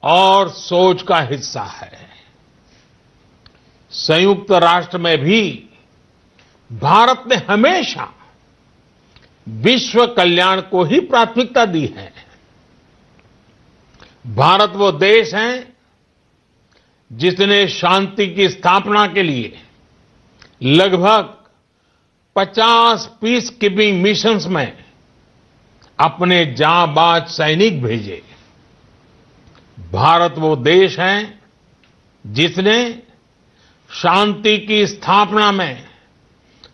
और सोच का हिस्सा है। संयुक्त राष्ट्र में भी भारत ने हमेशा विश्व कल्याण को ही प्राथमिकता दी है। भारत वो देश है जिसने शांति की स्थापना के लिए लगभग 50 पीस कीपिंग मिशंस में अपने जांबाज सैनिक भेजे। भारत वो देश है जिसने शांति की स्थापना में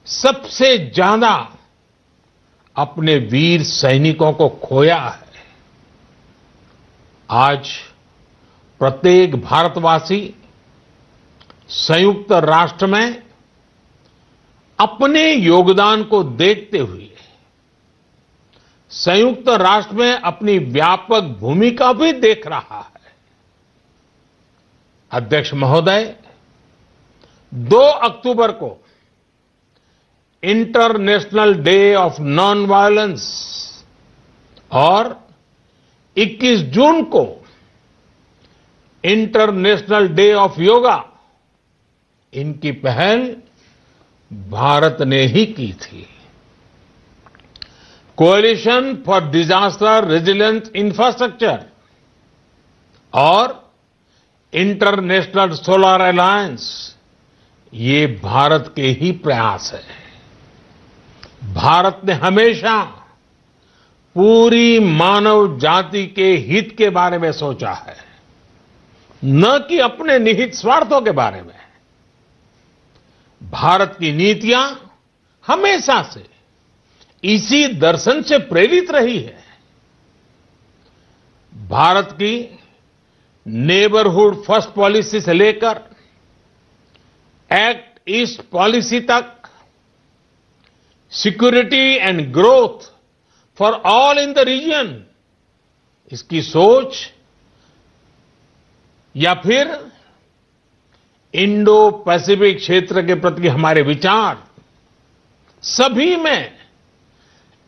सबसे ज्यादा अपने वीर सैनिकों को खोया है। आज प्रत्येक भारतवासी संयुक्त राष्ट्र में अपने योगदान को देखते हुए संयुक्त राष्ट्र में अपनी व्यापक भूमिका भी देख रहा है। अध्यक्ष महोदय, 2 अक्टूबर को international day of non violence और 21 जून को इंटरनेशनल डे ऑफ योगा, इनकी पहल भारत ने ही की थी। Coalition for disaster resilience infrastructure और इंटरनेशनल सोलर अलायंस, ये भारत के ही प्रयास है। भारत ने हमेशा पूरी मानव जाति के हित के बारे में सोचा है, न कि अपने निहित स्वार्थों के बारे में। भारत की नीतियां हमेशा से इसी दर्शन से प्रेरित रही है। भारत की नेबरहुड फर्स्ट पॉलिसी से लेकर एक्ट ईस्ट पॉलिसी तक security and growth for all in the region, इसकी सोच या फिर इंडो पैसिफिक क्षेत्र के प्रति हमारे विचार, सभी में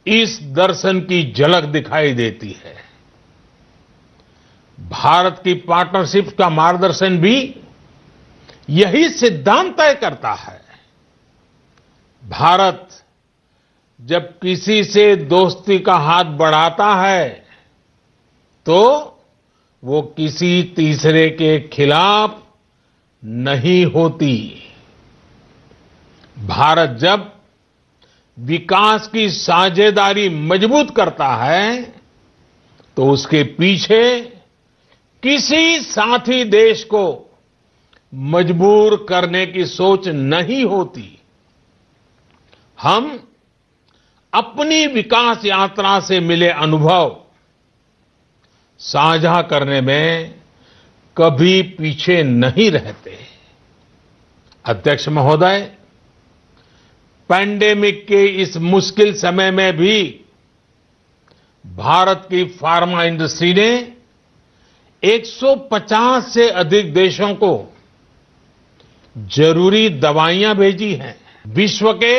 इस दर्शन की झलक दिखाई देती है। भारत की पार्टनरशिप का मार्गदर्शन भी यही सिद्धांत तय करता है। भारत जब किसी से दोस्ती का हाथ बढ़ाता है तो वो किसी तीसरे के खिलाफ नहीं होती। भारत जब विकास की साझेदारी मजबूत करता है तो उसके पीछे किसी साथी देश को मजबूर करने की सोच नहीं होती। हम अपनी विकास यात्रा से मिले अनुभव साझा करने में कभी पीछे नहीं रहते। अध्यक्ष महोदय, पैंडेमिक के इस मुश्किल समय में भी भारत की फार्मा इंडस्ट्री ने 150 से अधिक देशों को जरूरी दवाइयां भेजी हैं। विश्व के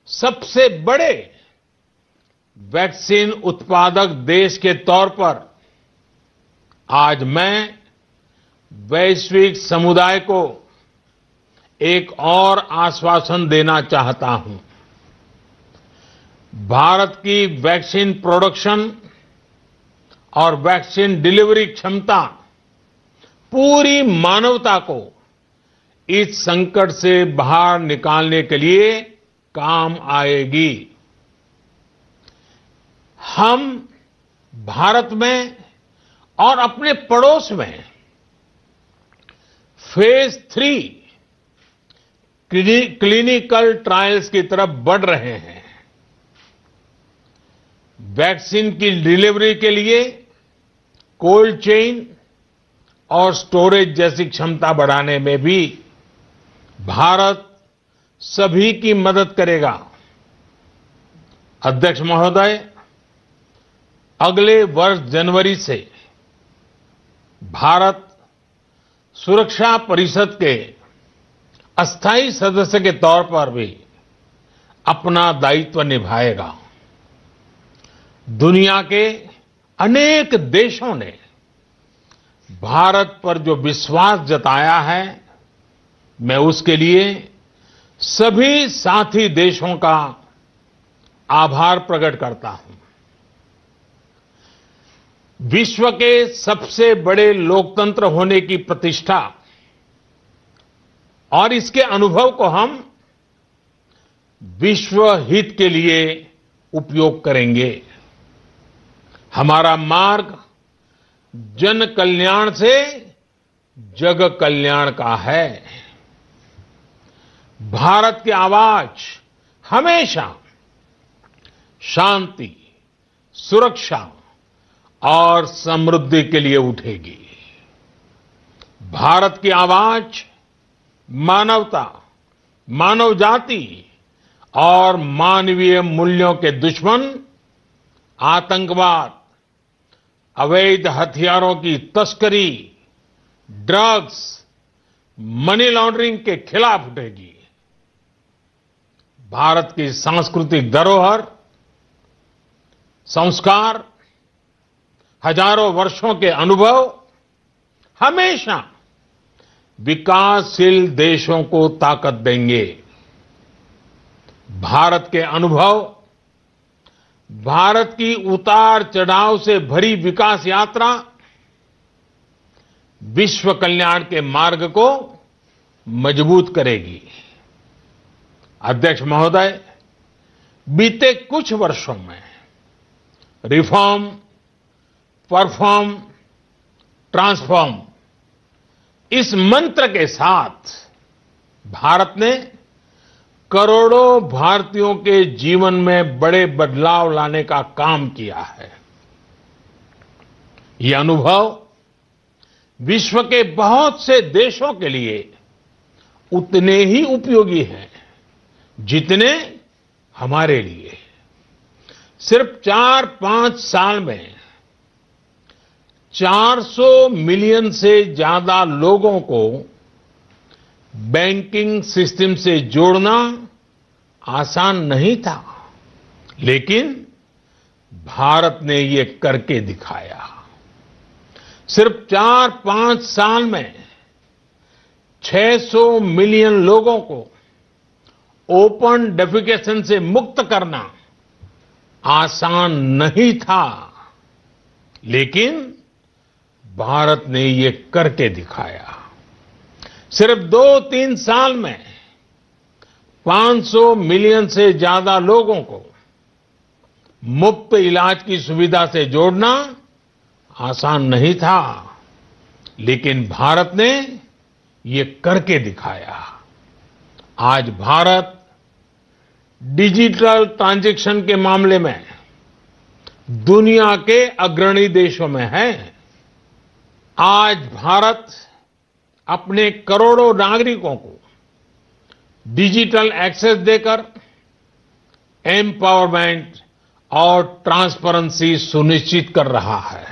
सबसे बड़े वैक्सीन उत्पादक देश के तौर पर आज मैं वैश्विक समुदाय को एक और आश्वासन देना चाहता हूं। भारत की वैक्सीन प्रोडक्शन और वैक्सीन डिलीवरी क्षमता पूरी मानवता को इस संकट से बाहर निकालने के लिए काम आएगी। हम भारत में और अपने पड़ोस में फेज 3 क्लिनिकल ट्रायल्स की तरफ बढ़ रहे हैं। वैक्सीन की डिलीवरी के लिए कोल्ड चेन और स्टोरेज जैसी क्षमता बढ़ाने में भी भारत सभी की मदद करेगा। अध्यक्ष महोदय, अगले वर्ष जनवरी से भारत सुरक्षा परिषद के अस्थायी सदस्य के तौर पर भी अपना दायित्व निभाएगा। दुनिया के अनेक देशों ने भारत पर जो विश्वास जताया है, मैं उसके लिए सभी साथी देशों का आभार प्रकट करता हूं। विश्व के सबसे बड़े लोकतंत्र होने की प्रतिष्ठा और इसके अनुभव को हम विश्व हित के लिए उपयोग करेंगे। हमारा मार्ग जन कल्याण से जग कल्याण का है। भारत की आवाज हमेशा शांति, सुरक्षा और समृद्धि के लिए उठेगी। भारत की आवाज मानवता, मानव जाति और मानवीय मूल्यों के दुश्मन आतंकवाद, अवैध हथियारों की तस्करी, ड्रग्स, मनी लॉन्ड्रिंग के खिलाफ उठेगी। भारत की सांस्कृतिक धरोहर, संस्कार, हजारों वर्षों के अनुभव हमेशा विकासशील देशों को ताकत देंगे। भारत के अनुभव, भारत की उतार चढ़ाव से भरी विकास यात्रा विश्व कल्याण के मार्ग को मजबूत करेगी। अध्यक्ष महोदय, बीते कुछ वर्षों में रिफॉर्म, परफॉर्म, ट्रांसफॉर्म इस मंत्र के साथ भारत ने करोड़ों भारतीयों के जीवन में बड़े बदलाव लाने का काम किया है। यह अनुभव विश्व के बहुत से देशों के लिए उतने ही उपयोगी हैं जितने हमारे लिए। सिर्फ 4-5 साल में 400 मिलियन से ज्यादा लोगों को बैंकिंग सिस्टम से जोड़ना आसान नहीं था, लेकिन भारत ने ये करके दिखाया। सिर्फ 4-5 साल में 600 मिलियन लोगों को ओपन डेफिकेशन से मुक्त करना आसान नहीं था, लेकिन भारत ने ये करके दिखाया। सिर्फ 2-3 साल में 500 मिलियन से ज्यादा लोगों को मुफ्त इलाज की सुविधा से जोड़ना आसान नहीं था, लेकिन भारत ने ये करके दिखाया। आज भारत डिजिटल ट्रांजैक्शन के मामले में दुनिया के अग्रणी देशों में है। आज भारत अपने करोड़ों नागरिकों को डिजिटल एक्सेस देकर एम्पावरमेंट और ट्रांसपेरेंसी सुनिश्चित कर रहा है।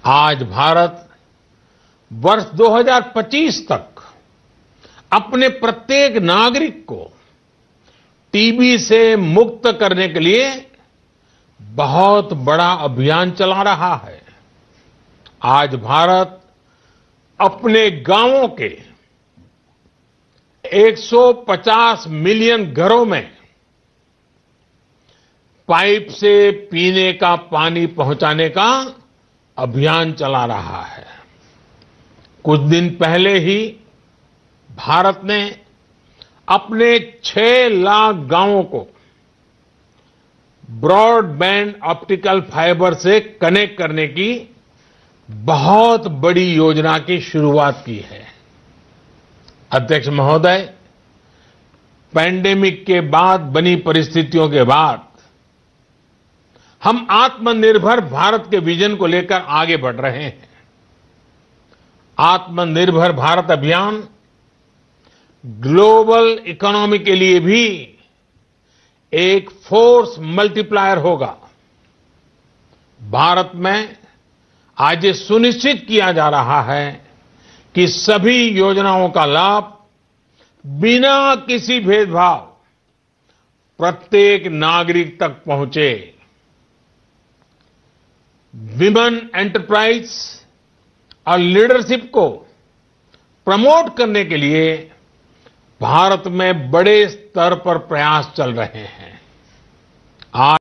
आज भारत वर्ष 2025 तक अपने प्रत्येक नागरिक को टीबी से मुक्त करने के लिए बहुत बड़ा अभियान चला रहा है। आज भारत अपने गांवों के 150 मिलियन घरों में पाइप से पीने का पानी पहुंचाने का अभियान चला रहा है। कुछ दिन पहले ही भारत ने अपने 6 लाख गांवों को ब्रॉडबैंड ऑप्टिकल फाइबर से कनेक्ट करने की बहुत बड़ी योजना की शुरुआत की है। अध्यक्ष महोदय, पैंडेमिक के बाद बनी परिस्थितियों के बाद हम आत्मनिर्भर भारत के विजन को लेकर आगे बढ़ रहे हैं। आत्मनिर्भर भारत अभियान ग्लोबल इकोनॉमी के लिए भी एक फोर्स मल्टीप्लायर होगा। भारत में आज ये सुनिश्चित किया जा रहा है कि सभी योजनाओं का लाभ बिना किसी भेदभाव प्रत्येक नागरिक तक पहुंचे। विमेन एंटरप्राइज और लीडरशिप को प्रमोट करने के लिए भारत में बड़े स्तर पर प्रयास चल रहे हैं। आज